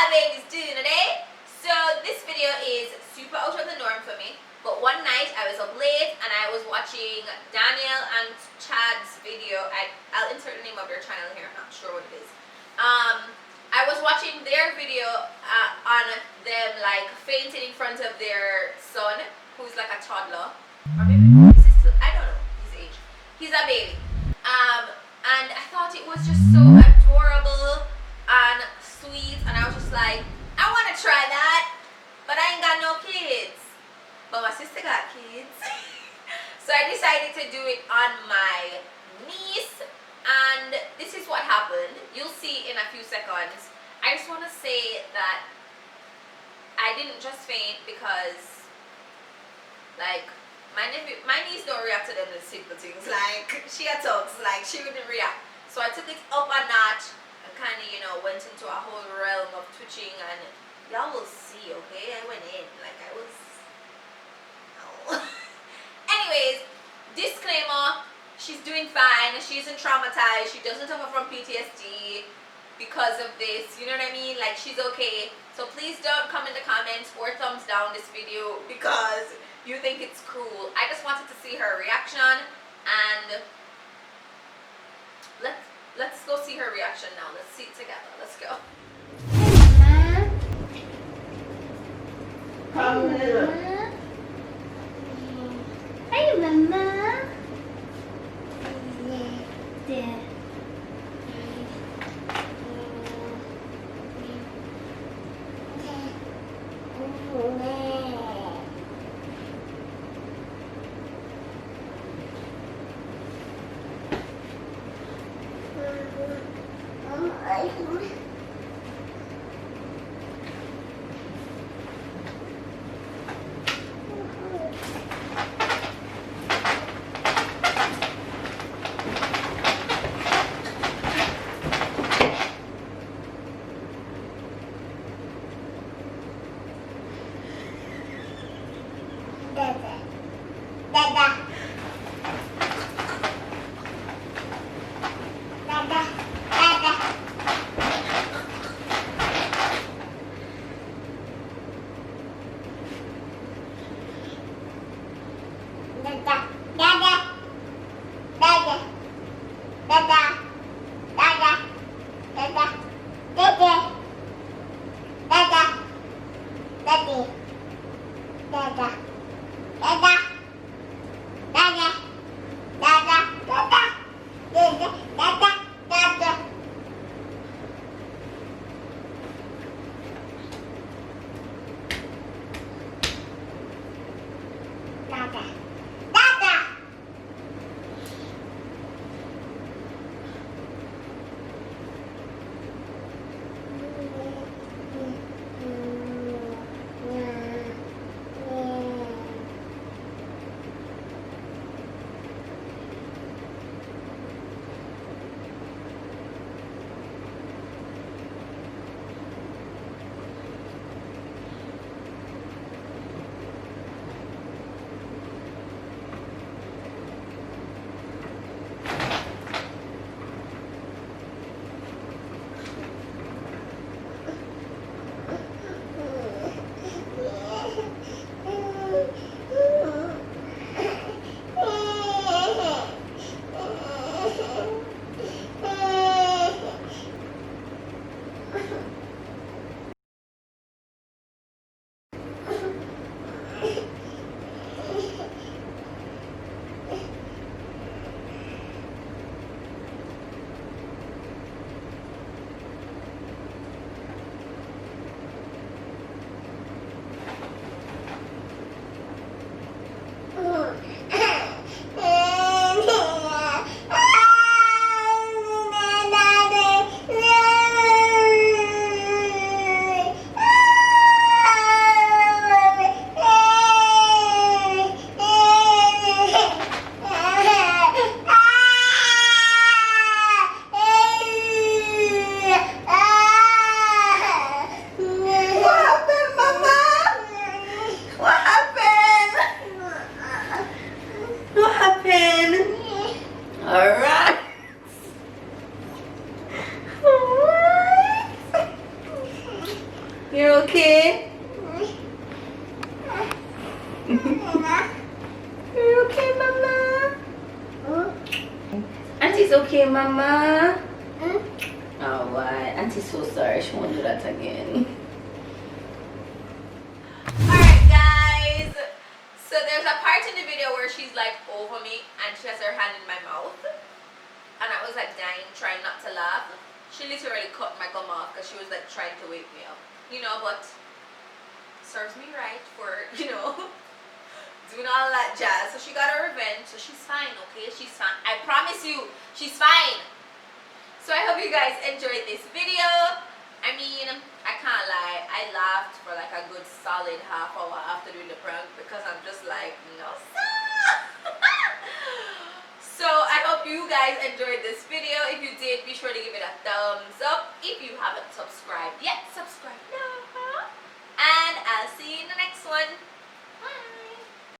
y'all babies doing today? So this video is super out of the norm for me, but one night I was up late and I was watching Daniel and Chad's video. I'll insert the name of their channel here, I'm not sure what it is. I was watching their video on them like fainting in front of their son, who's like a toddler, or maybe is he still, I don't know his age. He's a baby. And I thought it was just so adorable and sweet, and I was just like, I want to try that, but I ain't got no kids. But my sister got kids. So I decided to do it on my niece, and this is what happened. You'll see in a few seconds. I just want to say that I didn't just faint because, like, my niece don't react to them simple things. Like, she had talks, like, she wouldn't react. So I took it up a notch and kind of, you know, went into a whole realm of twitching, and y'all will see, okay? I went in, like, I was, no. Anyways, disclaimer, she's doing fine, she isn't traumatized, she doesn't suffer from PTSD because of this, you know what I mean? Like, she's okay. So please don't come in the comments or thumbs down this video because you think it's cruel. I just wanted to see her reaction, and let's go see her reaction now. Let's see it together. Let's go. Hey, Mama. Yeah. You're okay? You're okay, Mama? Auntie's okay, Mama? Oh, why? Auntie's so sorry. She won't do that again. Alright, guys. So there's a part in the video where she's like over me and she has her hand in my mouth. And I was like dying, trying not to laugh. She literally cut my gum off because she was like trying to wake me up. You know, but serves me right for, you know, doing all that jazz. So she got her revenge. So she's fine, okay? She's fine. I promise you, she's fine. So I hope you guys enjoyed this video. I mean, I can't lie. I laughed for like a good solid half hour after doing the prank because I'm just like, no, sir. So I hope you guys enjoyed this video. If you did, be sure to give it a thumbs up. If you haven't subscribed yet, subscribe now. And I'll see you in the next one. Bye.